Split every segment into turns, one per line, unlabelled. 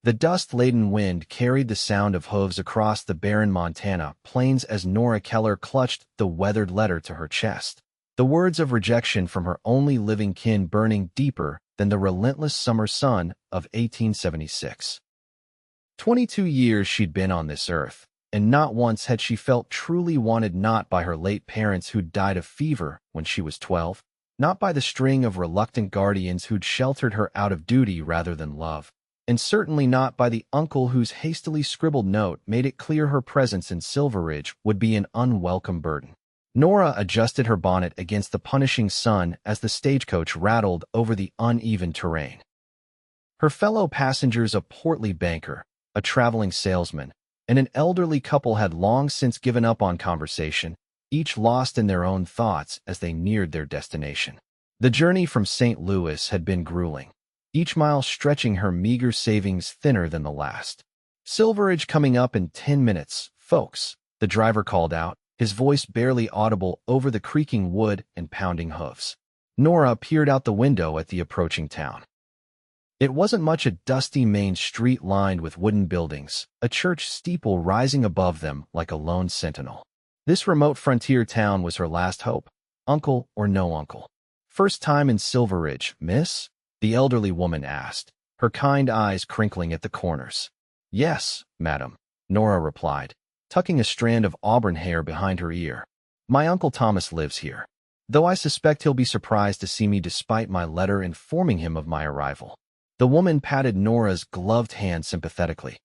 The dust-laden wind carried the sound of hooves across the barren Montana plains as Nora Keller clutched the weathered letter to her chest. The words of rejection from her only living kin burning deeper than the relentless summer sun of 1876. 22 years she'd been on this earth, and not once had she felt truly wanted, not by her late parents who'd died of fever when she was 12, not by the string of reluctant guardians who'd sheltered her out of duty rather than love, and certainly not by the uncle whose hastily scribbled note made it clear her presence in Silverridge would be an unwelcome burden. Nora adjusted her bonnet against the punishing sun as the stagecoach rattled over the uneven terrain. Her fellow passengers, a portly banker, a traveling salesman, and an elderly couple, had long since given up on conversation, each lost in their own thoughts as they neared their destination. The journey from St. Louis had been grueling, each mile stretching her meager savings thinner than the last. "Silverridge coming up in 10 minutes, folks," the driver called out, his voice barely audible over the creaking wood and pounding hoofs. Nora peered out the window at the approaching town. It wasn't much: a dusty main street lined with wooden buildings, a church steeple rising above them like a lone sentinel. This remote frontier town was her last hope, uncle or no uncle. "First time in Silverridge, miss?" the elderly woman asked, her kind eyes crinkling at the corners. "Yes, madam," Nora replied, tucking a strand of auburn hair behind her ear. "My Uncle Thomas lives here, though I suspect he'll be surprised to see me despite my letter informing him of my arrival." The woman patted Nora's gloved hand sympathetically.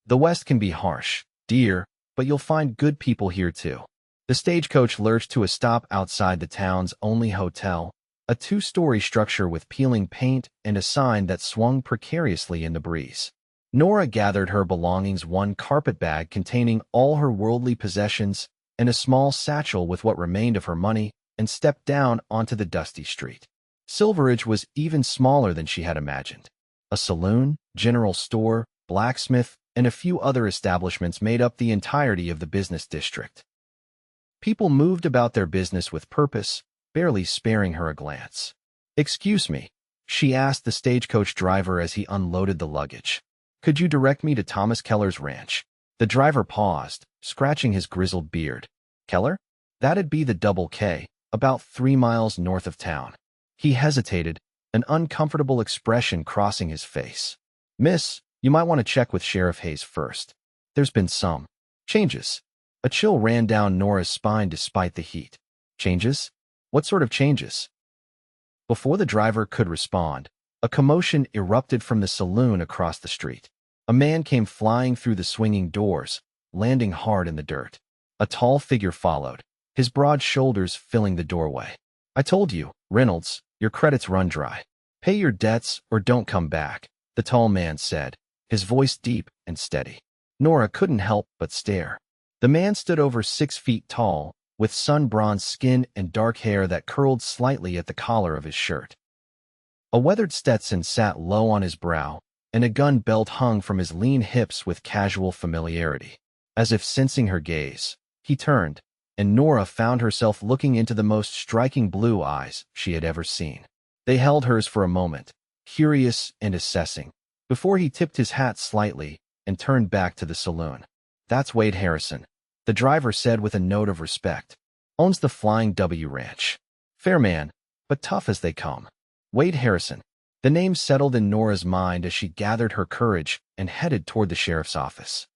"The West can be harsh, dear, but you'll find good people here too." The stagecoach lurched to a stop outside the town's only hotel, a two-story structure with peeling paint and a sign that swung precariously in the breeze. Nora gathered her belongings, one carpetbag containing all her worldly possessions and a small satchel with what remained of her money, and stepped down onto the dusty street. Silverridge was even smaller than she had imagined. A saloon, general store, blacksmith, and a few other establishments made up the entirety of the business district. People moved about their business with purpose, barely sparing her a glance. "Excuse me," she asked the stagecoach driver as he unloaded the luggage. "Could you direct me to Thomas Keller's ranch?" The driver paused, scratching his grizzled beard. "Keller? That'd be the Double K, about 3 miles north of town." He hesitated, an uncomfortable expression crossing his face. "Miss, you might want to check with Sheriff Hayes first. There's been some changes." A chill ran down Nora's spine despite the heat. "Changes? What sort of changes?" Before the driver could respond, a commotion erupted from the saloon across the street. A man came flying through the swinging doors, landing hard in the dirt. A tall figure followed, his broad shoulders filling the doorway. "I told you, Reynolds, your credit's run dry. Pay your debts or don't come back," the tall man said, his voice deep and steady. Nora couldn't help but stare. The man stood over 6 feet tall, with sun-bronzed skin and dark hair that curled slightly at the collar of his shirt. A weathered Stetson sat low on his brow, and a gun belt hung from his lean hips with casual familiarity. As if sensing her gaze, he turned, and Nora found herself looking into the most striking blue eyes she had ever seen. They held hers for a moment, curious and assessing, before he tipped his hat slightly and turned back to the saloon. "That's Wade Harrison," the driver said with a note of respect. "Owns the Flying W Ranch. Fair man, but tough as they come." Wade Harrison. The name settled in Nora's mind as she gathered her courage and headed toward the sheriff's office.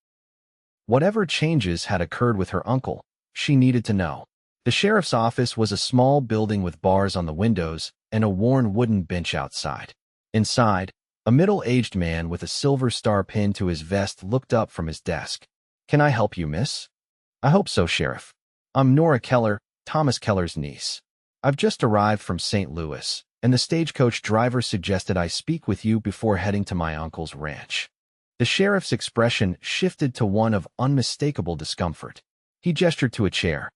Whatever changes had occurred with her uncle, she needed to know. The sheriff's office was a small building with bars on the windows and a worn wooden bench outside. Inside, a middle-aged man with a silver star pinned to his vest looked up from his desk. "Can I help you, miss?" "I hope so, Sheriff. I'm Nora Keller, Thomas Keller's niece. I've just arrived from St. Louis, and the stagecoach driver suggested I speak with you before heading to my uncle's ranch." The sheriff's expression shifted to one of unmistakable discomfort. He gestured to a chair.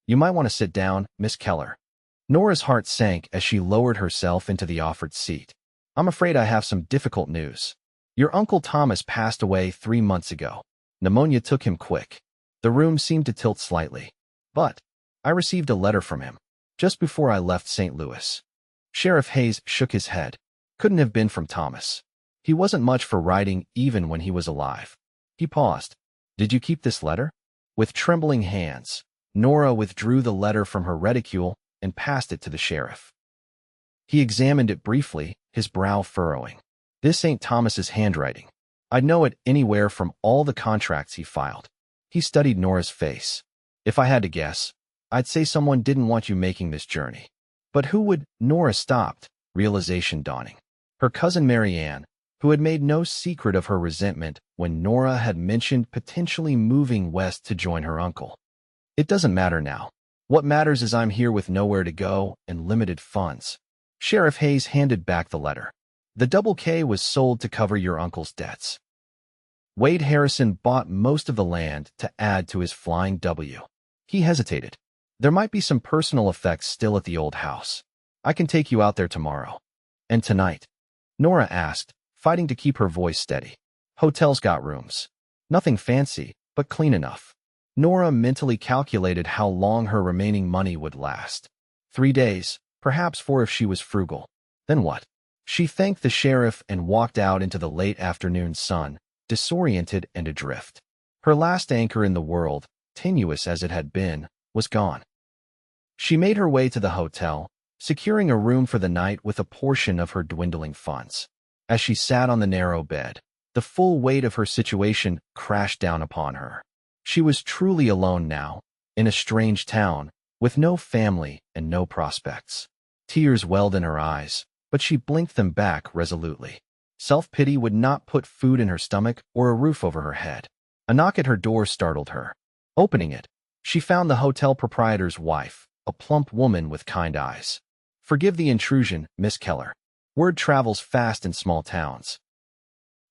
"You might want to sit down, Miss Keller." Nora's heart sank as she lowered herself into the offered seat. "I'm afraid I have some difficult news. Your Uncle Thomas passed away 3 months ago. Pneumonia took him quick." The room seemed to tilt slightly. "But I received a letter from him just before I left St. Louis." Sheriff Hayes shook his head. "Couldn't have been from Thomas. He wasn't much for writing even when he was alive. He paused. "Did you keep this letter?" With trembling hands, Nora withdrew the letter from her reticule and passed it to the sheriff. He examined it briefly, his brow furrowing. "This ain't Thomas's handwriting. I'd know it anywhere from all the contracts he filed." He studied Nora's face. "If I had to guess, I'd say someone didn't want you making this journey." "But who would?" Nora stopped, realization dawning. Her cousin Marianne, who had made no secret of her resentment when Nora had mentioned potentially moving west to join her uncle. "It doesn't matter now. What matters is I'm here with nowhere to go and limited funds." Sheriff Hayes handed back the letter. "The Double K was sold to cover your uncle's debts. Wade Harrison bought most of the land to add to his Flying W." He hesitated. "There might be some personal effects still at the old house. I can take you out there tomorrow." "And tonight?" Nora asked, fighting to keep her voice steady. "Hotel's got rooms. Nothing fancy, but clean enough." Nora mentally calculated how long her remaining money would last. 3 days, perhaps 4 if she was frugal. Then what? She thanked the sheriff and walked out into the late afternoon sun, disoriented and adrift. Her last anchor in the world, tenuous as it had been, was gone. She made her way to the hotel, securing a room for the night with a portion of her dwindling funds. As she sat on the narrow bed, the full weight of her situation crashed down upon her. She was truly alone now, in a strange town, with no family and no prospects. Tears welled in her eyes, but she blinked them back resolutely. Self-pity would not put food in her stomach or a roof over her head. A knock at her door startled her. Opening it, she found the hotel proprietor's wife, a plump woman with kind eyes. "Forgive the intrusion, Miss Keller. Word travels fast in small towns.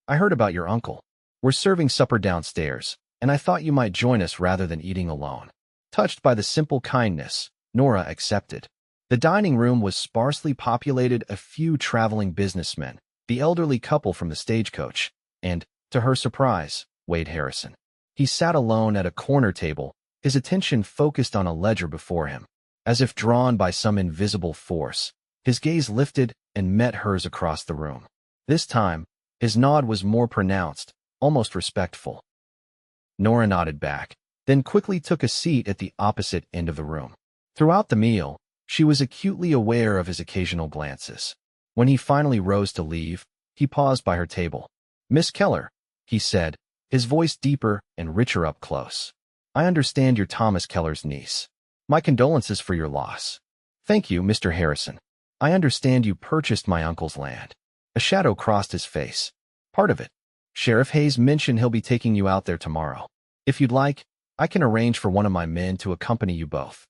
I heard about your uncle. We're serving supper downstairs, and I thought you might join us rather than eating alone." Touched by the simple kindness, Nora accepted. The dining room was sparsely populated, a few traveling businessmen, the elderly couple from the stagecoach, and, to her surprise, Wade Harrison. He sat alone at a corner table, his attention focused on a ledger before him. As if drawn by some invisible force, his gaze lifted and met hers across the room. This time, his nod was more pronounced, almost respectful. Nora nodded back, then quickly took a seat at the opposite end of the room. Throughout the meal, she was acutely aware of his occasional glances. When he finally rose to leave, he paused by her table. "Miss Keller," he said, his voice deeper and richer up close. "I understand you're Thomas Keller's niece. My condolences for your loss." "Thank you, Mr. Harrison. I understand you purchased my uncle's land." A shadow crossed his face. "Part of it. Sheriff Hayes mentioned he'll be taking you out there tomorrow. If you'd like, I can arrange for one of my men to accompany you both.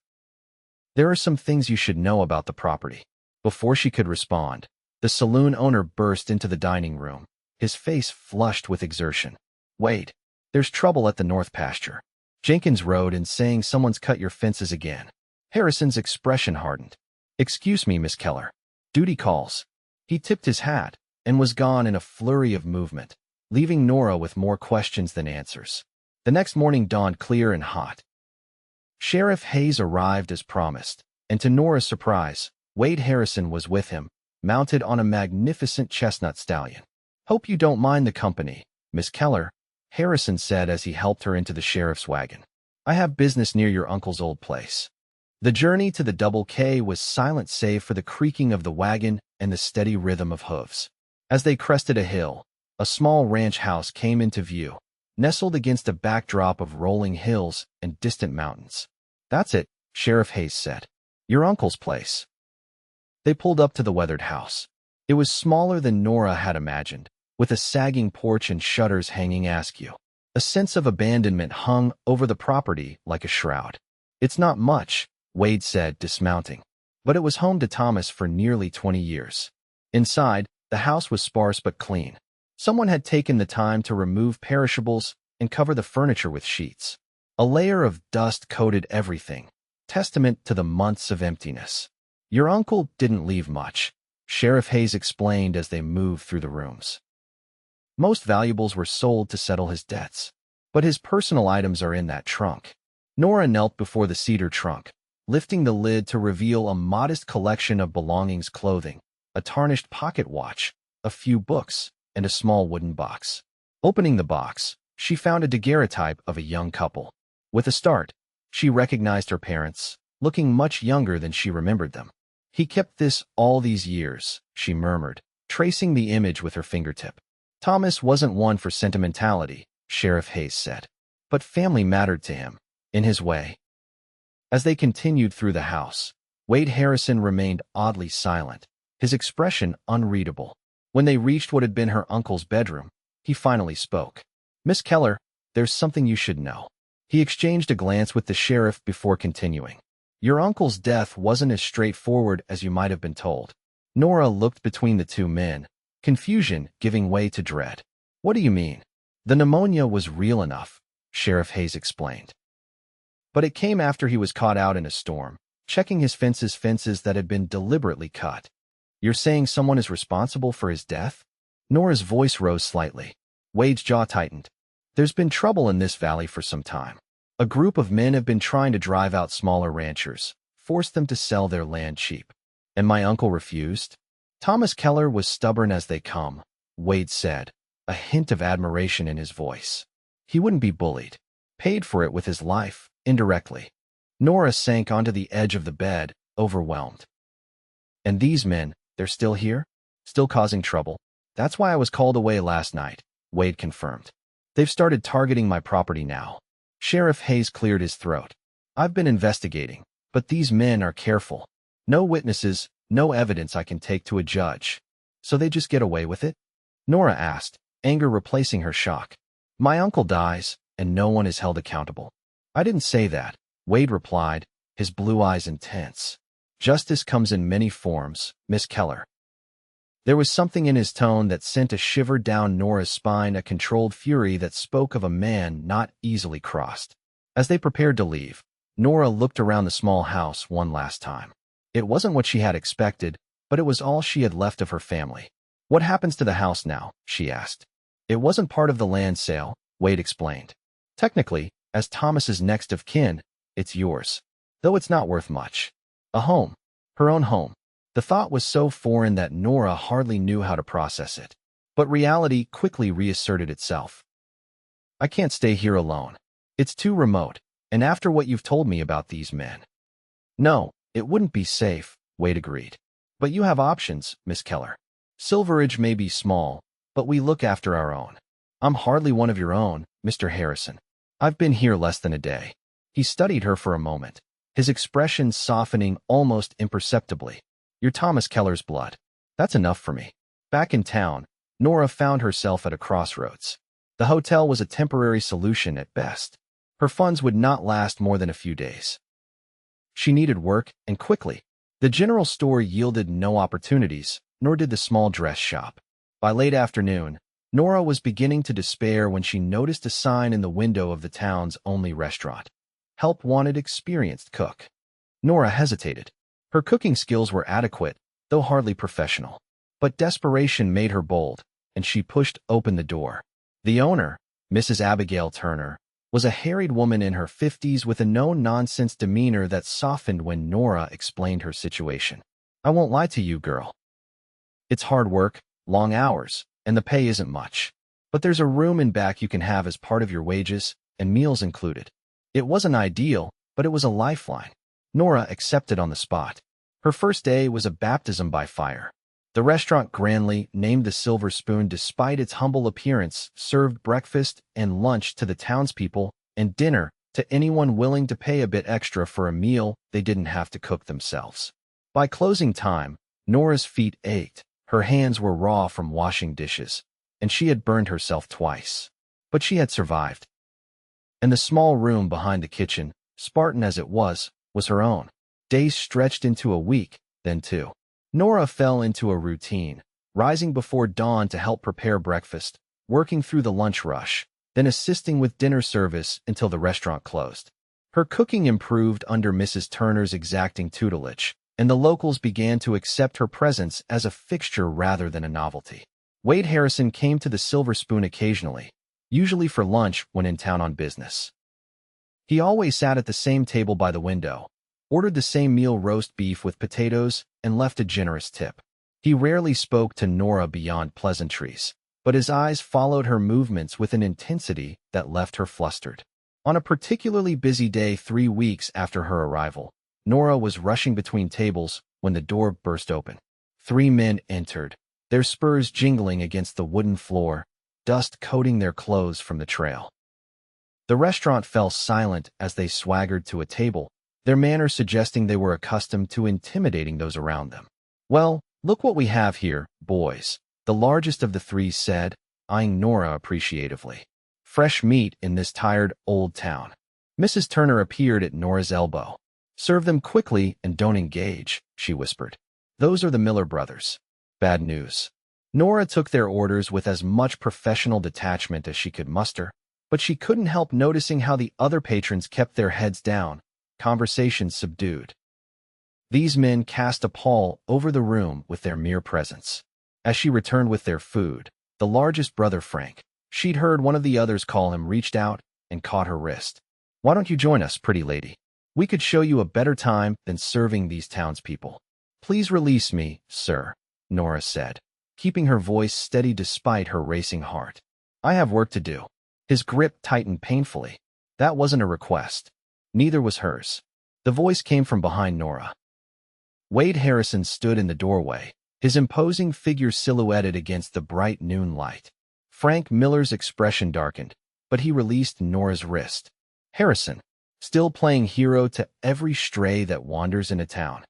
There are some things you should know about the property." Before she could respond, the saloon owner burst into the dining room, his face flushed with exertion. "Wait, there's trouble at the North Pasture. Jenkins Road, and saying someone's cut your fences again." Harrison's expression hardened. "Excuse me, Miss Keller. Duty calls." He tipped his hat and was gone in a flurry of movement, leaving Nora with more questions than answers. The next morning dawned clear and hot. Sheriff Hayes arrived as promised, and to Nora's surprise, Wade Harrison was with him, mounted on a magnificent chestnut stallion. "Hope you don't mind the company, Miss Keller," Harrison said as he helped her into the sheriff's wagon. "I have business near your uncle's old place." The journey to the Double K was silent save for the creaking of the wagon and the steady rhythm of hooves. As they crested a hill, a small ranch house came into view, nestled against a backdrop of rolling hills and distant mountains. "That's it," Sheriff Hayes said. "Your uncle's place." They pulled up to the weathered house. It was smaller than Nora had imagined, with a sagging porch and shutters hanging askew. A sense of abandonment hung over the property like a shroud. "It's not much," Wade said, dismounting, "but it was home to Thomas for nearly 20 years. Inside, the house was sparse but clean. Someone had taken the time to remove perishables and cover the furniture with sheets. A layer of dust coated everything, testament to the months of emptiness. Your uncle didn't leave much," Sheriff Hayes explained as they moved through the rooms. "Most valuables were sold to settle his debts, but his personal items are in that trunk." Nora knelt before the cedar trunk, lifting the lid to reveal a modest collection of belongings: clothing, a tarnished pocket watch, a few books, and a small wooden box. Opening the box, she found a daguerreotype of a young couple. With a start, she recognized her parents, looking much younger than she remembered them. "He kept this all these years," she murmured, tracing the image with her fingertip. Thomas wasn't one for sentimentality, Sheriff Hayes said. But family mattered to him, in his way. As they continued through the house, Wade Harrison remained oddly silent, his expression unreadable. When they reached what had been her uncle's bedroom, he finally spoke. "Miss Keller, there's something you should know." He exchanged a glance with the sheriff before continuing. "Your uncle's death wasn't as straightforward as you might have been told." Nora looked between the two men, confusion giving way to dread. "What do you mean?" "The pneumonia was real enough," Sheriff Hayes explained. "But it came after he was caught out in a storm, checking his fences that had been deliberately cut." "You're saying someone is responsible for his death?" Nora's voice rose slightly. Wade's jaw tightened. "There's been trouble in this valley for some time. A group of men have been trying to drive out smaller ranchers, force them to sell their land cheap. And my uncle refused?" "Thomas Keller was stubborn as they come," Wade said, a hint of admiration in his voice. "He wouldn't be bullied. Paid for it with his life, indirectly." Nora sank onto the edge of the bed, overwhelmed. "And these men, they're still here? Still causing trouble?" "That's why I was called away last night," Wade confirmed. "They've started targeting my property now." Sheriff Hayes cleared his throat. "I've been investigating, but these men are careful. No witnesses, no evidence I can take to a judge. So they just get away with it?" Nora asked, anger replacing her shock. "My uncle dies, and no one is held accountable." "I didn't say that," Wade replied, his blue eyes intense. "Justice comes in many forms, Miss Keller." There was something in his tone that sent a shiver down Nora's spine, a controlled fury that spoke of a man not easily crossed. As they prepared to leave, Nora looked around the small house one last time. It wasn't what she had expected, but it was all she had left of her family. "What happens to the house now?" she asked. "It wasn't part of the land sale," Wade explained. "Technically, as Thomas's next of kin, it's yours. Though it's not worth much. A home. Her own home." The thought was so foreign that Nora hardly knew how to process it. But reality quickly reasserted itself. "I can't stay here alone. It's too remote, and after what you've told me about these men." "No, it wouldn't be safe," Wade agreed. "But you have options, Miss Keller. Silverridge may be small, but we look after our own." "I'm hardly one of your own, Mr. Harrison. I've been here less than a day." He studied her for a moment, his expression softening almost imperceptibly. "You're Thomas Keller's blood. That's enough for me." Back in town, Nora found herself at a crossroads. The hotel was a temporary solution at best. Her funds would not last more than a few days. She needed work, and quickly. The general store yielded no opportunities, nor did the small dress shop. By late afternoon, Nora was beginning to despair when she noticed a sign in the window of the town's only restaurant. "Help wanted, experienced cook." Nora hesitated. Her cooking skills were adequate, though hardly professional. But desperation made her bold, and she pushed open the door. The owner, Mrs. Abigail Turner, was a harried woman in her 50s with a no-nonsense demeanor that softened when Nora explained her situation. "I won't lie to you, girl. It's hard work, long hours, and the pay isn't much. But there's a room in back you can have as part of your wages, and meals included." It wasn't ideal, but it was a lifeline. Nora accepted on the spot. Her first day was a baptism by fire. The restaurant, grandly named the Silver Spoon despite its humble appearance, served breakfast and lunch to the townspeople and dinner to anyone willing to pay a bit extra for a meal they didn't have to cook themselves. By closing time, Nora's feet ached, her hands were raw from washing dishes, and she had burned herself twice. But she had survived. And the small room behind the kitchen, Spartan as it was her own. Days stretched into a week, then two. Nora fell into a routine, rising before dawn to help prepare breakfast, working through the lunch rush, then assisting with dinner service until the restaurant closed. Her cooking improved under Mrs. Turner's exacting tutelage, and the locals began to accept her presence as a fixture rather than a novelty. Wade Harrison came to the Silver Spoon occasionally, usually for lunch when in town on business. He always sat at the same table by the window, ordered the same meal, roast beef with potatoes, and left a generous tip. He rarely spoke to Nora beyond pleasantries. but his eyes followed her movements with an intensity that left her flustered. On a particularly busy day 3 weeks after her arrival, Nora was rushing between tables when the door burst open. 3 men entered, their spurs jingling against the wooden floor, dust coating their clothes from the trail. The restaurant fell silent as they swaggered to a table, their manner suggesting they were accustomed to intimidating those around them. "Well, look what we have here, boys," the largest of the 3 said, eyeing Nora appreciatively. "Fresh meat in this tired, old town." Mrs. Turner appeared at Nora's elbow. "Serve them quickly and don't engage," she whispered. "Those are the Miller brothers." Bad news. Nora took their orders with as much professional detachment as she could muster, but she couldn't help noticing how the other patrons kept their heads down, conversations subdued. These men cast a pall over the room with their mere presence. As she returned with their food, the largest brother, Frank, she'd heard one of the others call him, reached out and caught her wrist. "Why don't you join us, pretty lady? We could show you a better time than serving these townspeople." "Please release me, sir," Nora said, keeping her voice steady despite her racing heart. "I have work to do." His grip tightened painfully. That wasn't a request. Neither was hers. The voice came from behind Nora. Wade Harrison stood in the doorway, his imposing figure silhouetted against the bright noon light. Frank Miller's expression darkened, but he released Nora's wrist. "Harrison, still playing hero to every stray that wanders in a town."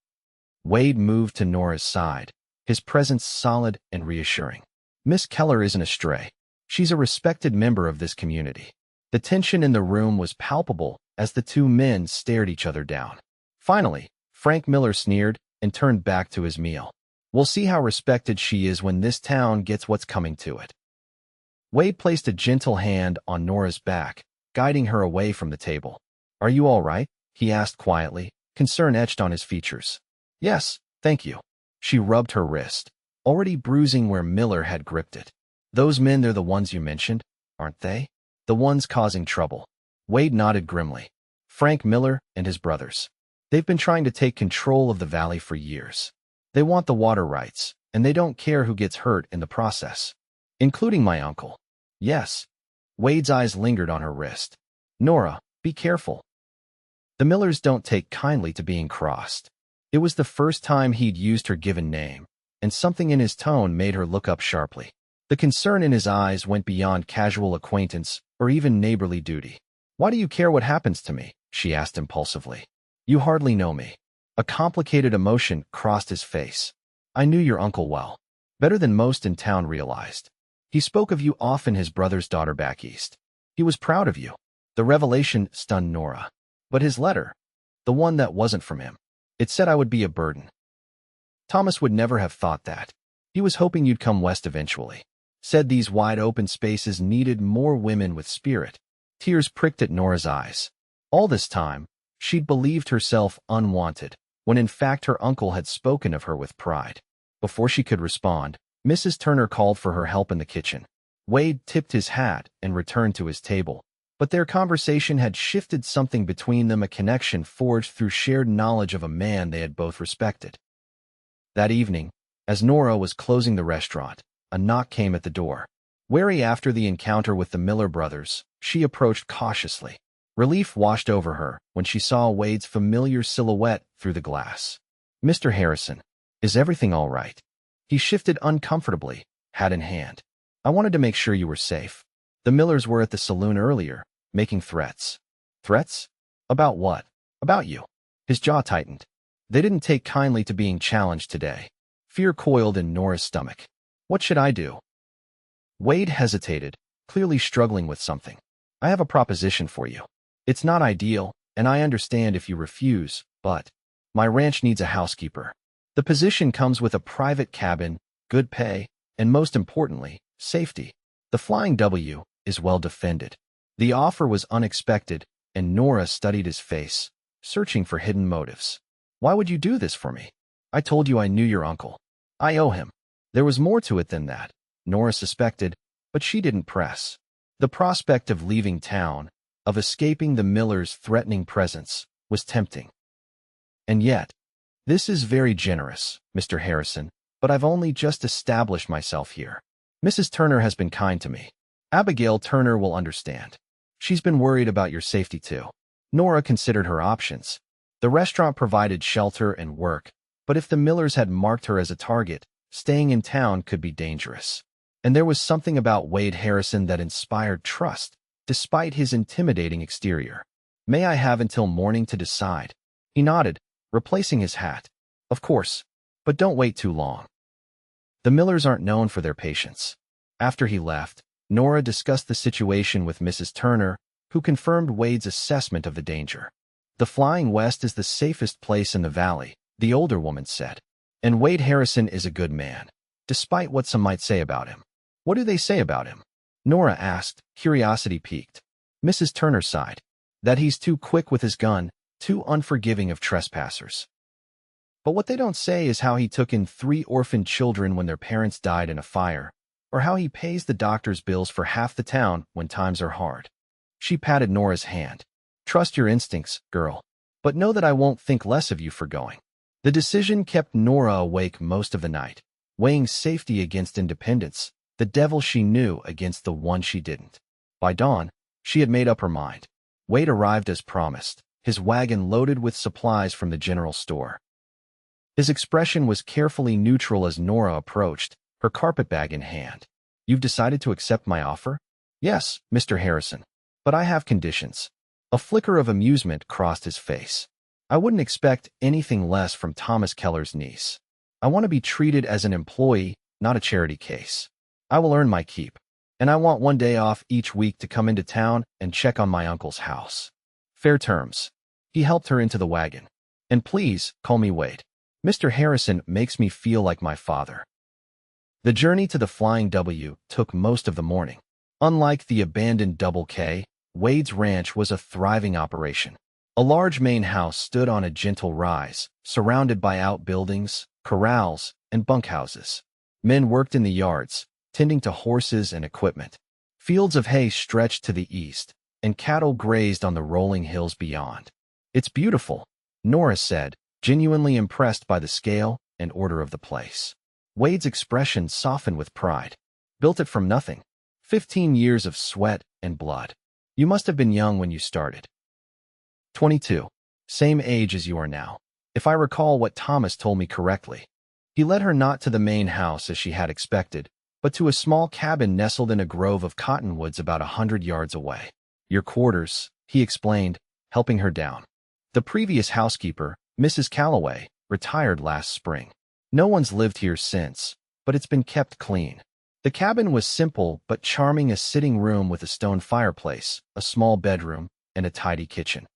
Wade moved to Nora's side, his presence solid and reassuring. "Miss Keller isn't a stray. She's a respected member of this community." The tension in the room was palpable as the 2 men stared each other down. Finally, Frank Miller sneered and turned back to his meal. "We'll see how respected she is when this town gets what's coming to it." Wade placed a gentle hand on Nora's back, guiding her away from the table. "Are you all right?" he asked quietly, concern etched on his features. "Yes, thank you." She rubbed her wrist, already bruising where Miller had gripped it. "Those men, they're the ones you mentioned, aren't they? The ones causing trouble." Wade nodded grimly. "Frank Miller and his brothers. They've been trying to take control of the valley for years. They want the water rights, and they don't care who gets hurt in the process. Including my uncle." "Yes." Wade's eyes lingered on her wrist. "Nora, be careful." The Millers don't take kindly to being crossed. It was the first time he'd used her given name, and something in his tone made her look up sharply. The concern in his eyes went beyond casual acquaintance or even neighborly duty. "Why do you care what happens to me?" she asked impulsively. "You hardly know me." A complicated emotion crossed his face. "I knew your uncle well. Better than most in town realized. He spoke of you often, his brother's daughter back east. He was proud of you." The revelation stunned Nora. But his letter, the one that wasn't from him, it said I would be a burden. Thomas would never have thought that. He was hoping you'd come west eventually. Said these wide-open spaces needed more women with spirit. Tears pricked at Nora's eyes. All this time, she'd believed herself unwanted, when in fact her uncle had spoken of her with pride. Before she could respond, Mrs. Turner called for her help in the kitchen. Wade tipped his hat and returned to his table, but their conversation had shifted something between them, a connection forged through shared knowledge of a man they had both respected. That evening, as Nora was closing the restaurant, a knock came at the door. Wary after the encounter with the Miller brothers, she approached cautiously. Relief washed over her when she saw Wade's familiar silhouette through the glass. "Mr. Harrison, is everything all right?" He shifted uncomfortably, hat in hand. "I wanted to make sure you were safe. The Millers were at the saloon earlier, making threats." "Threats? About what?" "About you." His jaw tightened. They didn't take kindly to being challenged today. Fear coiled in Nora's stomach. "What should I do?" Wade hesitated, clearly struggling with something. "I have a proposition for you. It's not ideal, and I understand if you refuse, but my ranch needs a housekeeper. The position comes with a private cabin, good pay, and most importantly, safety. The Flying W is well defended." The offer was unexpected, and Nora studied his face, searching for hidden motives. "Why would you do this for me? I told you I knew your uncle. I owe him." There was more to it than that, Nora suspected, but she didn't press. The prospect of leaving town, of escaping the Millers' threatening presence, was tempting. "And yet, this is very generous, Mr. Harrison, but I've only just established myself here. Mrs. Turner has been kind to me. Abigail Turner will understand. She's been worried about your safety too. Nora considered her options. The restaurant provided shelter and work, but if the Millers had marked her as a target, staying in town could be dangerous. And there was something about Wade Harrison that inspired trust, despite his intimidating exterior. May I have until morning to decide? He nodded, replacing his hat. Of course, but don't wait too long. The Millers aren't known for their patience. After he left, Nora discussed the situation with Mrs. Turner, who confirmed Wade's assessment of the danger. The Flying West is the safest place in the valley, the older woman said. And Wade Harrison is a good man, despite what some might say about him. What do they say about him? Nora asked, curiosity piqued. Mrs. Turner sighed. That he's too quick with his gun, too unforgiving of trespassers. But what they don't say is how he took in 3 orphaned children when their parents died in a fire, or how he pays the doctor's bills for half the town when times are hard. She patted Nora's hand. Trust your instincts, girl. But know that I won't think less of you for going. The decision kept Nora awake most of the night, weighing safety against independence, the devil she knew against the one she didn't. By dawn, she had made up her mind. Wade arrived as promised, his wagon loaded with supplies from the general store. His expression was carefully neutral as Nora approached, her carpetbag in hand. You've decided to accept my offer? Yes, Mr. Harrison. But I have conditions. A flicker of amusement crossed his face. I wouldn't expect anything less from Thomas Keller's niece. I want to be treated as an employee, not a charity case. I will earn my keep, and I want 1 day off each week to come into town and check on my uncle's house. Fair terms. He helped her into the wagon. And please, call me Wade. Mr. Harrison makes me feel like my father. The journey to the Flying W took most of the morning. Unlike the abandoned Double K, Wade's ranch was a thriving operation. A large main house stood on a gentle rise, surrounded by outbuildings, corrals, and bunkhouses. Men worked in the yards, tending to horses and equipment. Fields of hay stretched to the east, and cattle grazed on the rolling hills beyond. It's beautiful, Nora said, genuinely impressed by the scale and order of the place. Wade's expression softened with pride. Built it from nothing. 15 years of sweat and blood. You must have been young when you started. 22. Same age as you are now, if I recall what Thomas told me correctly. He led her not to the main house as she had expected, but to a small cabin nestled in a grove of cottonwoods about 100 yards away. Your quarters, he explained, helping her down. The previous housekeeper, Mrs. Calloway, retired last spring. No one's lived here since, but it's been kept clean. The cabin was simple but charming, a sitting room with a stone fireplace, a small bedroom, and a tidy kitchen.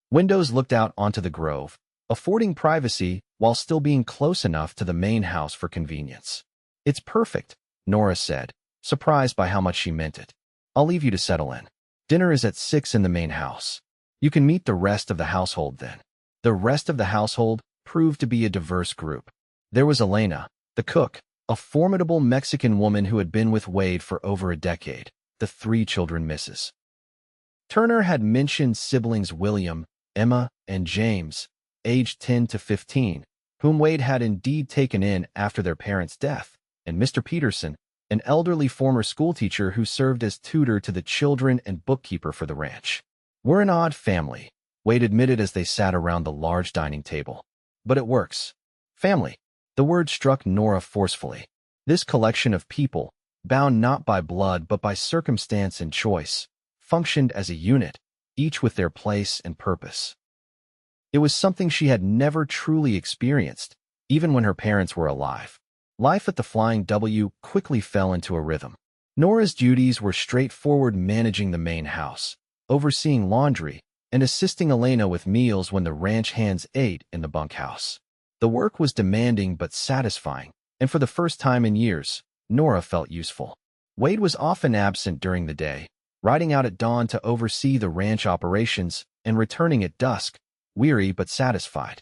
Windows looked out onto the grove, affording privacy while still being close enough to the main house for convenience. It's perfect, Nora said, surprised by how much she meant it. I'll leave you to settle in. Dinner is at 6 in the main house. You can meet the rest of the household then. The rest of the household proved to be a diverse group. There was Elena, the cook, a formidable Mexican woman who had been with Wade for over a decade, the 3 children Mrs. Turner had mentioned siblings William, Emma, and James, aged 10 to 15, whom Wade had indeed taken in after their parents' death, and Mr. Peterson, an elderly former schoolteacher who served as tutor to the children and bookkeeper for the ranch. We're an odd family, Wade admitted as they sat around the large dining table. But it works. Family. The word struck Nora forcefully. This collection of people, bound not by blood but by circumstance and choice, functioned as a unit, each with their place and purpose. It was something she had never truly experienced, even when her parents were alive. Life at the Flying W quickly fell into a rhythm. Nora's duties were straightforward: managing the main house, overseeing laundry, and assisting Elena with meals when the ranch hands ate in the bunkhouse. The work was demanding but satisfying, and for the first time in years, Nora felt useful. Wade was often absent during the day, riding out at dawn to oversee the ranch operations and returning at dusk, weary but satisfied.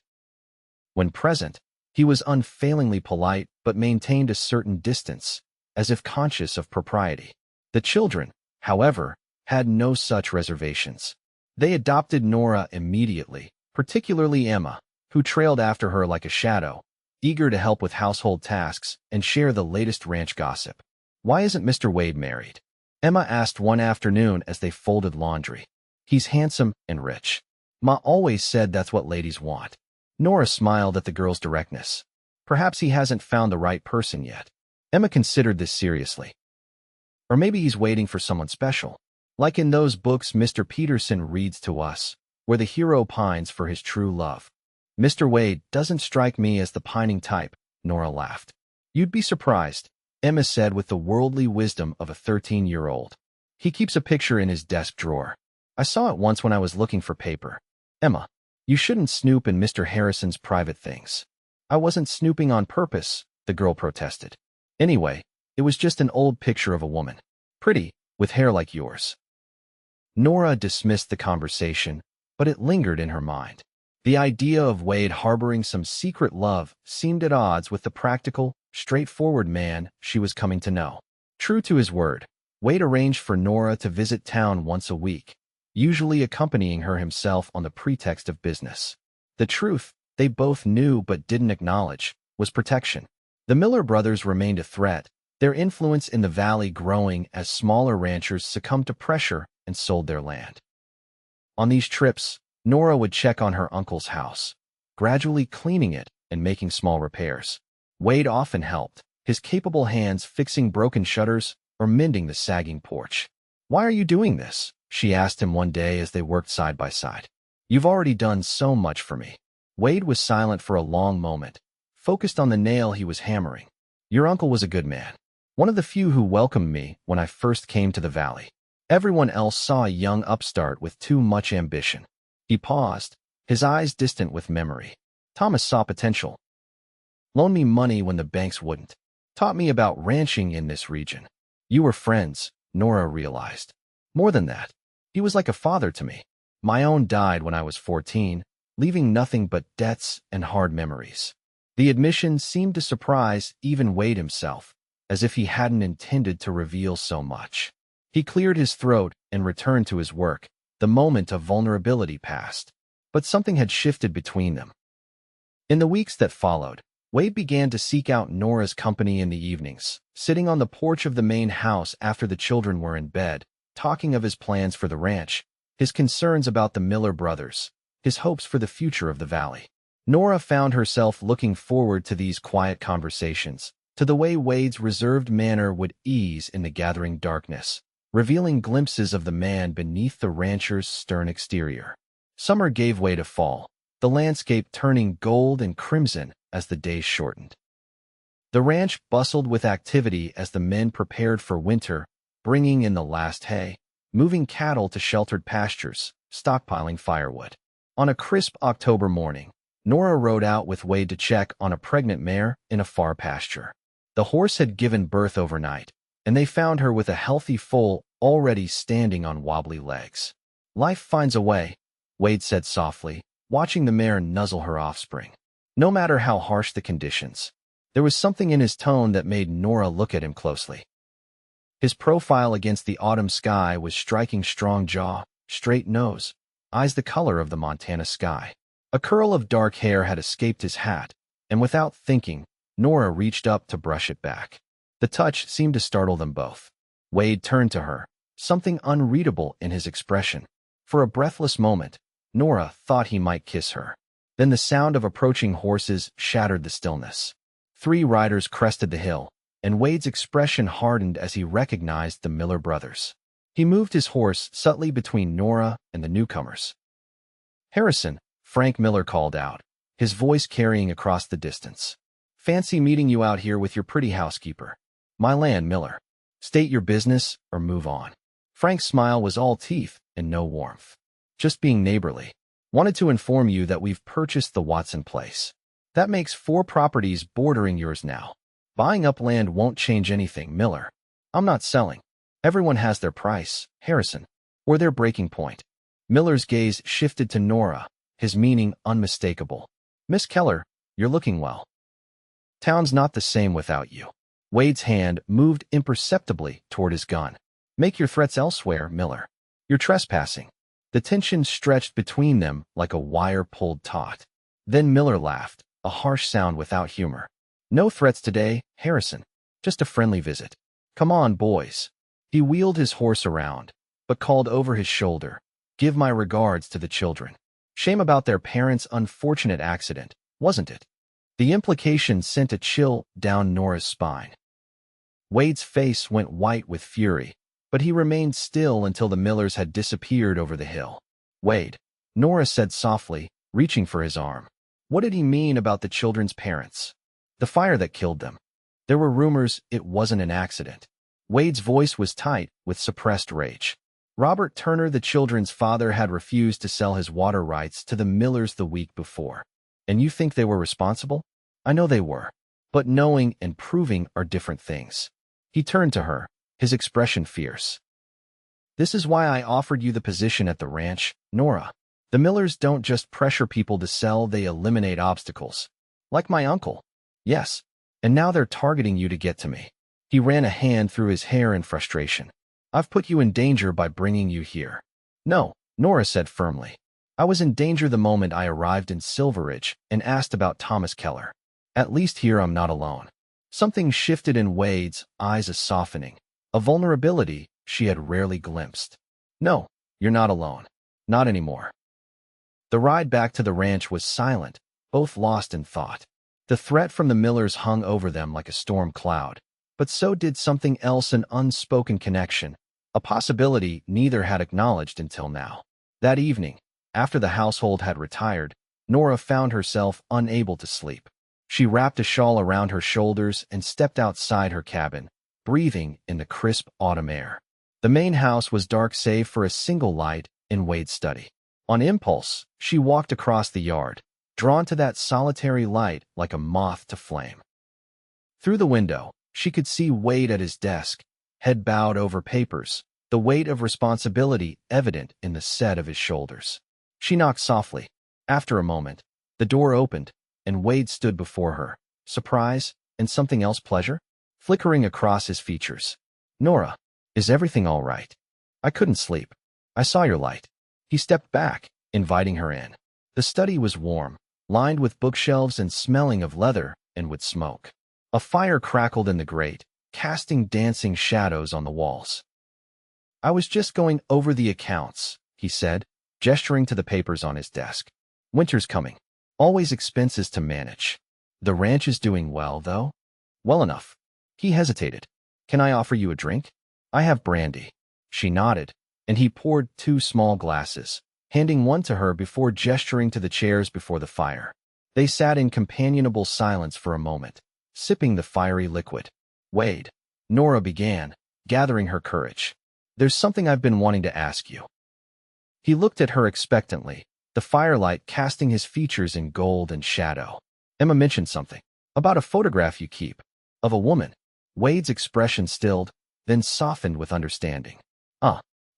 When present, he was unfailingly polite but maintained a certain distance, as if conscious of propriety. The children, however, had no such reservations. They adopted Nora immediately, particularly Emma, who trailed after her like a shadow, eager to help with household tasks and share the latest ranch gossip. Why isn't Mr. Wade married? Emma asked one afternoon as they folded laundry. He's handsome and rich. Ma always said that's what ladies want. Nora smiled at the girl's directness. Perhaps he hasn't found the right person yet. Emma considered this seriously. Or maybe he's waiting for someone special. Like in those books Mr. Peterson reads to us, where the hero pines for his true love. Mr. Wade doesn't strike me as the pining type, Nora laughed. You'd be surprised, Emma said with the worldly wisdom of a 13-year-old. He keeps a picture in his desk drawer. I saw it once when I was looking for paper. Emma, you shouldn't snoop in Mr. Harrison's private things. I wasn't snooping on purpose, the girl protested. Anyway, it was just an old picture of a woman. Pretty, with hair like yours. Nora dismissed the conversation, but it lingered in her mind. The idea of Wade harboring some secret love seemed at odds with the practical, straightforward man she was coming to know. True to his word, Wade arranged for Nora to visit town once a week, usually accompanying her himself on the pretext of business. The truth, they both knew but didn't acknowledge, was protection. The Miller brothers remained a threat, their influence in the valley growing as smaller ranchers succumbed to pressure and sold their land. On these trips, Nora would check on her uncle's house, gradually cleaning it and making small repairs. Wade often helped, his capable hands fixing broken shutters or mending the sagging porch. Why are you doing this? She asked him one day as they worked side by side. You've already done so much for me. Wade was silent for a long moment, focused on the nail he was hammering. Your uncle was a good man. One of the few who welcomed me when I first came to the valley. Everyone else saw a young upstart with too much ambition. He paused, his eyes distant with memory. Thomas saw potential. Loaned me money when the banks wouldn't. Taught me about ranching in this region. You were friends, Nora realized. More than that, he was like a father to me. My own died when I was 14, leaving nothing but debts and hard memories. The admission seemed to surprise even Wade himself, as if he hadn't intended to reveal so much. He cleared his throat and returned to his work. The moment of vulnerability passed, but something had shifted between them. In the weeks that followed, Wade began to seek out Nora's company in the evenings, sitting on the porch of the main house after the children were in bed, talking of his plans for the ranch, his concerns about the Miller brothers, his hopes for the future of the valley. Nora found herself looking forward to these quiet conversations, to the way Wade's reserved manner would ease in the gathering darkness, revealing glimpses of the man beneath the rancher's stern exterior. Summer gave way to fall, the landscape turning gold and crimson as the days shortened. The ranch bustled with activity as the men prepared for winter, bringing in the last hay, moving cattle to sheltered pastures, stockpiling firewood. On a crisp October morning, Nora rode out with Wade to check on a pregnant mare in a far pasture. The horse had given birth overnight, and they found her with a healthy foal already standing on wobbly legs. Life finds a way, Wade said softly, watching the mare nuzzle her offspring. No matter how harsh the conditions, there was something in his tone that made Nora look at him closely. His profile against the autumn sky was striking: strong jaw, straight nose, eyes the color of the Montana sky. A curl of dark hair had escaped his hat, and without thinking, Nora reached up to brush it back. The touch seemed to startle them both. Wade turned to her, something unreadable in his expression. For a breathless moment, Nora thought he might kiss her. Then the sound of approaching horses shattered the stillness. 3 riders crested the hill, and Wade's expression hardened as he recognized the Miller brothers. He moved his horse subtly between Nora and the newcomers. Harrison, Frank Miller called out, his voice carrying across the distance. Fancy meeting you out here with your pretty housekeeper. My land, Miller. State your business or move on. Frank's smile was all teeth and no warmth. Just being neighborly. Wanted to inform you that we've purchased the Watson place. That makes 4 properties bordering yours now. Buying up land won't change anything, Miller. I'm not selling. Everyone has their price, Harrison, or their breaking point. Miller's gaze shifted to Nora, his meaning unmistakable. Miss Keller, you're looking well. Town's not the same without you. Wade's hand moved imperceptibly toward his gun. Make your threats elsewhere, Miller. You're trespassing. The tension stretched between them like a wire pulled taut. Then Miller laughed, a harsh sound without humor. No threats today, Harrison. Just a friendly visit. Come on, boys. He wheeled his horse around, but called over his shoulder, Give my regards to the children. Shame about their parents' unfortunate accident, wasn't it? The implication sent a chill down Nora's spine. Wade's face went white with fury, but he remained still until the Millers had disappeared over the hill. Wade, Nora said softly, reaching for his arm. What did he mean about the children's parents? The fire that killed them. There were rumors it wasn't an accident. Wade's voice was tight with suppressed rage. Robert Turner, the children's father, had refused to sell his water rights to the Millers the week before. And you think they were responsible? I know they were. But knowing and proving are different things. He turned to her, his expression fierce. This is why I offered you the position at the ranch, Nora. The Millers don't just pressure people to sell, they eliminate obstacles. Like my uncle. Yes. And now they're targeting you to get to me. He ran a hand through his hair in frustration. I've put you in danger by bringing you here. No, Nora said firmly. I was in danger the moment I arrived in Silverridge and asked about Thomas Keller. At least here I'm not alone. Something shifted in Wade's eyes, a softening, a vulnerability she had rarely glimpsed. No, you're not alone. Not anymore. The ride back to the ranch was silent, both lost in thought. The threat from the Millers hung over them like a storm cloud. But so did something else, an unspoken connection, a possibility neither had acknowledged until now. That evening, after the household had retired, Nora found herself unable to sleep. She wrapped a shawl around her shoulders and stepped outside her cabin, breathing in the crisp autumn air. The main house was dark save for a single light in Wade's study. On impulse, she walked across the yard, drawn to that solitary light like a moth to flame. Through the window, she could see Wade at his desk, head bowed over papers, the weight of responsibility evident in the set of his shoulders. She knocked softly. After a moment, the door opened, and Wade stood before her, surprise and something else, pleasure, flickering across his features. Nora, is everything all right? I couldn't sleep. I saw your light. He stepped back, inviting her in. The study was warm, lined with bookshelves and smelling of leather and wood smoke. A fire crackled in the grate, casting dancing shadows on the walls. I was just going over the accounts, he said, gesturing to the papers on his desk. Winter's coming. Always expenses to manage. The ranch is doing well, though? Well enough. He hesitated. Can I offer you a drink? I have brandy. She nodded, and he poured 2 small glasses, handing one to her before gesturing to the chairs before the fire. They sat in companionable silence for a moment, sipping the fiery liquid. Wade, Nora began, gathering her courage. There's something I've been wanting to ask you. He looked at her expectantly, the firelight casting his features in gold and shadow. Emma mentioned something. About a photograph you keep. Of a woman. Wade's expression stilled, then softened with understanding.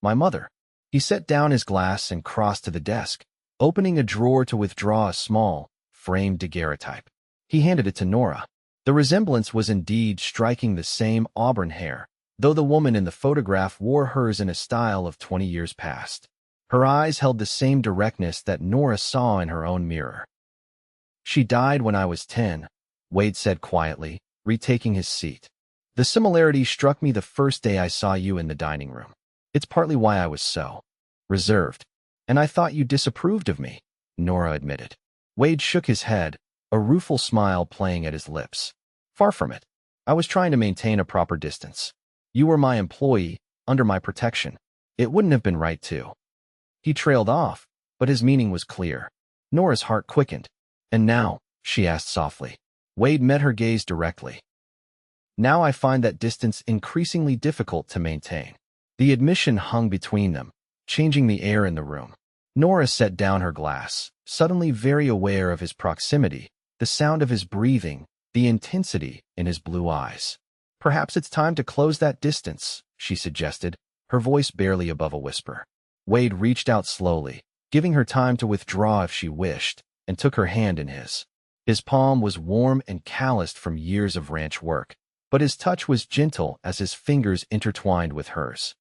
My mother. He set down his glass and crossed to the desk, opening a drawer to withdraw a small, framed daguerreotype. He handed it to Nora. The resemblance was indeed striking, the same auburn hair, though the woman in the photograph wore hers in a style of 20 years past. Her eyes held the same directness that Nora saw in her own mirror. She died when I was 10, Wade said quietly, retaking his seat. The similarity struck me the first day I saw you in the dining room. It's partly why I was so reserved. And I thought you disapproved of me, Nora admitted. Wade shook his head, a rueful smile playing at his lips. Far from it. I was trying to maintain a proper distance. You were my employee, under my protection. It wouldn't have been right to. He trailed off, but his meaning was clear. Nora's heart quickened. And now, she asked softly. Wade met her gaze directly. Now I find that distance increasingly difficult to maintain. The admission hung between them, changing the air in the room. Nora set down her glass, suddenly very aware of his proximity, the sound of his breathing, the intensity in his blue eyes. Perhaps it's time to close that distance, she suggested, her voice barely above a whisper. Wade reached out slowly, giving her time to withdraw if she wished, and took her hand in his. His palm was warm and calloused from years of ranch work, but his touch was gentle as his fingers intertwined with hers.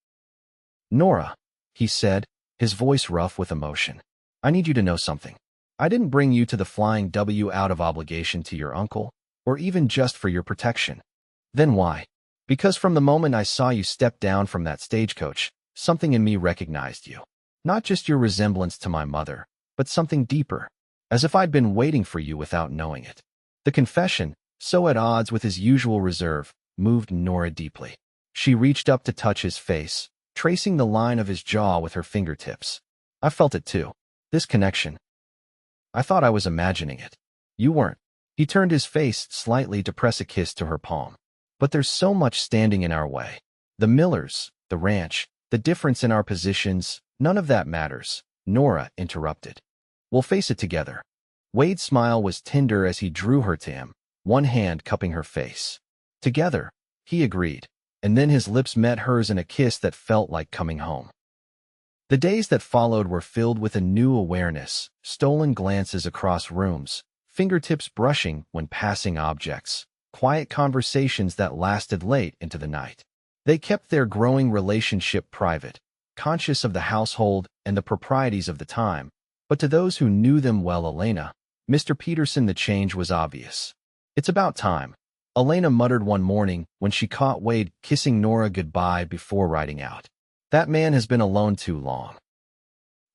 Nora, he said, his voice rough with emotion. I need you to know something. I didn't bring you to the Flying W out of obligation to your uncle, or even just for your protection. Then why? Because from the moment I saw you step down from that stagecoach, something in me recognized you. Not just your resemblance to my mother, but something deeper, as if I'd been waiting for you without knowing it. The confession, so at odds with his usual reserve, moved Nora deeply. She reached up to touch his face, tracing the line of his jaw with her fingertips. I felt it too. This connection. I thought I was imagining it. You weren't. He turned his face slightly to press a kiss to her palm. But there's so much standing in our way. The Millers, the ranch, the difference in our positions, none of that matters, Nora interrupted. We'll face it together. Wade's smile was tender as he drew her to him, one hand cupping her face. Together, he agreed, and then his lips met hers in a kiss that felt like coming home. The days that followed were filled with a new awareness, stolen glances across rooms, fingertips brushing when passing objects, quiet conversations that lasted late into the night. They kept their growing relationship private, conscious of the household and the proprieties of the time, but to those who knew them well, Mr. Peterson, the change was obvious. It's about time, Elena muttered one morning when she caught Wade kissing Nora goodbye before riding out. That man has been alone too long.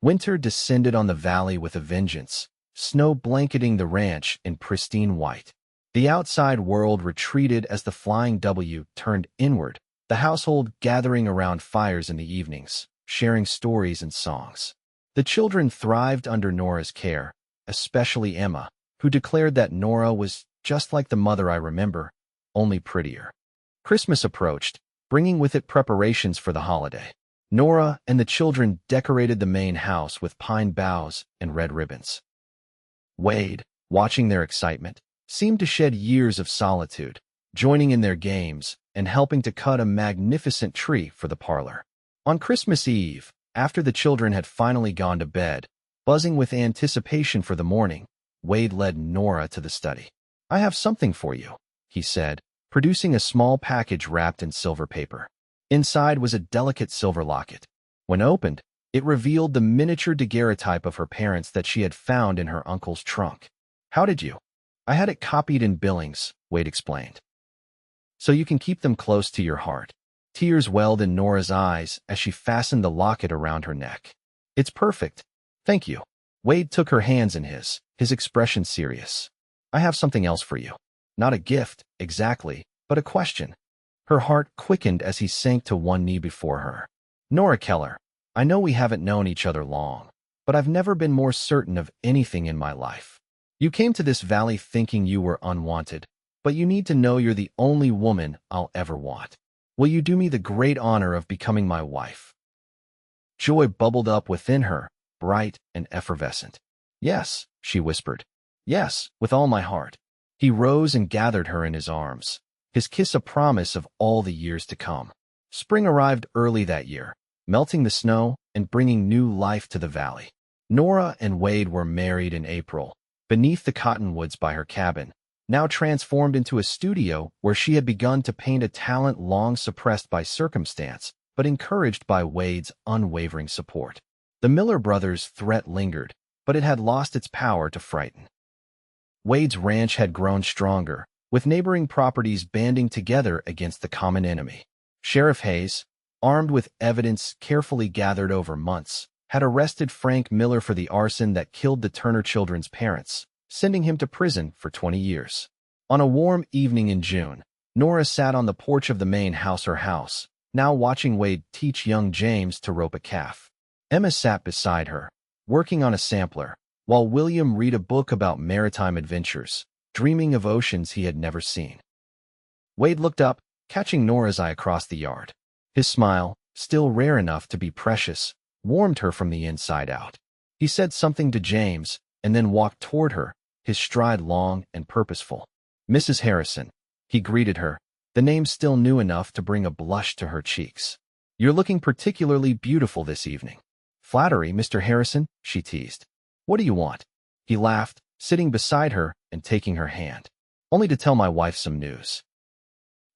Winter descended on the valley with a vengeance, snow blanketing the ranch in pristine white. The outside world retreated as the Flying W turned inward, the household gathering around fires in the evenings, sharing stories and songs. The children thrived under Nora's care, especially Emma, who declared that Nora was just like the mother I remember, only prettier. Christmas approached, bringing with it preparations for the holiday. Nora and the children decorated the main house with pine boughs and red ribbons. Wade, watching their excitement, seemed to shed years of solitude, joining in their games and helping to cut a magnificent tree for the parlor. On Christmas Eve, after the children had finally gone to bed, buzzing with anticipation for the morning, Wade led Nora to the study. "I have something for you," he said, producing a small package wrapped in silver paper. Inside was a delicate silver locket. When opened, it revealed the miniature daguerreotype of her parents that she had found in her uncle's trunk. "How did you?" "I had it copied in Billings," Wade explained. "So you can keep them close to your heart." Tears welled in Nora's eyes as she fastened the locket around her neck. "It's perfect. Thank you." Wade took her hands in his expression serious. "I have something else for you. Not a gift, exactly, but a question." Her heart quickened as he sank to one knee before her. "Nora Keller, I know we haven't known each other long, but I've never been more certain of anything in my life. You came to this valley thinking you were unwanted, but you need to know you're the only woman I'll ever want. Will you do me the great honor of becoming my wife?" Joy bubbled up within her, bright and effervescent. "Yes," she whispered. "Yes, with all my heart." He rose and gathered her in his arms, his kiss a promise of all the years to come. Spring arrived early that year, melting the snow and bringing new life to the valley. Nora and Wade were married in April, beneath the cottonwoods by her cabin, now transformed into a studio where she had begun to paint a talent long suppressed by circumstance, but encouraged by Wade's unwavering support. The Miller brothers' threat lingered, but it had lost its power to frighten. Wade's ranch had grown stronger, with neighboring properties banding together against the common enemy. Sheriff Hayes, armed with evidence carefully gathered over months, had arrested Frank Miller for the arson that killed the Turner children's parents, sending him to prison for 20 years. On a warm evening in June, Nora sat on the porch of the main house, her house, now watching Wade teach young James to rope a calf. Emma sat beside her, working on a sampler, while William read a book about maritime adventures, dreaming of oceans he had never seen. Wade looked up, catching Nora's eye across the yard. His smile, still rare enough to be precious, warmed her from the inside out. He said something to James, and then walked toward her, his stride long and purposeful. "Mrs. Harrison," he greeted her, the name still new enough to bring a blush to her cheeks. "You're looking particularly beautiful this evening." "Flattery, Mr. Harrison," she teased. "What do you want?" He laughed, sitting beside her and taking her hand. "Only to tell my wife some news.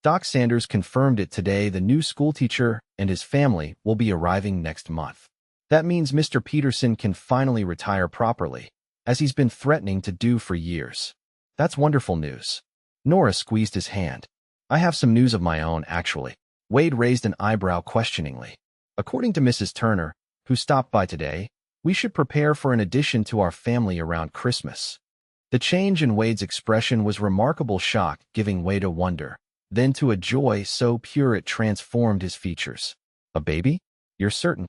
Doc Sanders confirmed it today. The new schoolteacher and his family will be arriving next month. That means Mr. Peterson can finally retire properly, as he's been threatening to do for years." "That's wonderful news." Nora squeezed his hand. I have some news of my own, actually. Wade raised an eyebrow questioningly. According to Mrs. Turner, who stopped by today, we should prepare for an addition to our family around Christmas. The change in Wade's expression was remarkable shock, giving way to wonder, then to a joy so pure it transformed his features. A baby? You're certain?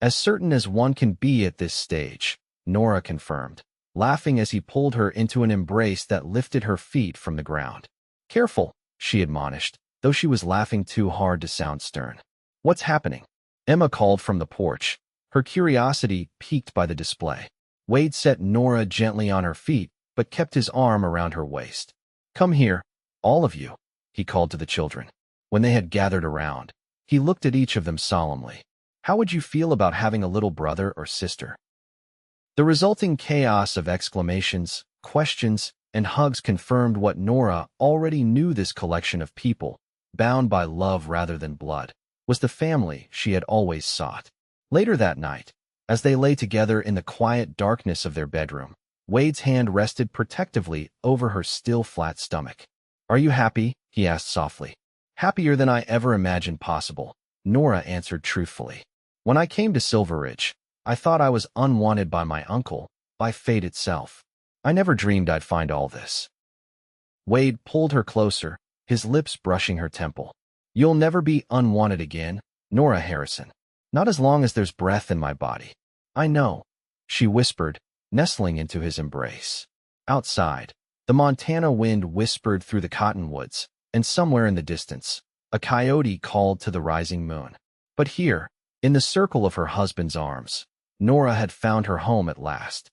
As certain as one can be at this stage, Nora confirmed, laughing as he pulled her into an embrace that lifted her feet from the ground. Careful, she admonished, though she was laughing too hard to sound stern. What's happening? Emma called from the porch, her curiosity piqued by the display. Wade set Nora gently on her feet, but kept his arm around her waist. Come here, all of you, he called to the children. When they had gathered around, he looked at each of them solemnly. How would you feel about having a little brother or sister? The resulting chaos of exclamations, questions, and hugs confirmed what Nora already knew. This collection of people, bound by love rather than blood, was the family she had always sought. Later that night, as they lay together in the quiet darkness of their bedroom, Wade's hand rested protectively over her still flat stomach. Are you happy? He asked softly. Happier than I ever imagined possible, Nora answered truthfully. When I came to Silverridge, I thought I was unwanted by my uncle, by fate itself. I never dreamed I'd find all this. Wade pulled her closer, his lips brushing her temple. You'll never be unwanted again, Nora Harrison. Not as long as there's breath in my body. I know, she whispered, nestling into his embrace. Outside, the Montana wind whispered through the cottonwoods, and somewhere in the distance, a coyote called to the rising moon. But here, in the circle of her husband's arms, Nora had found her home at last.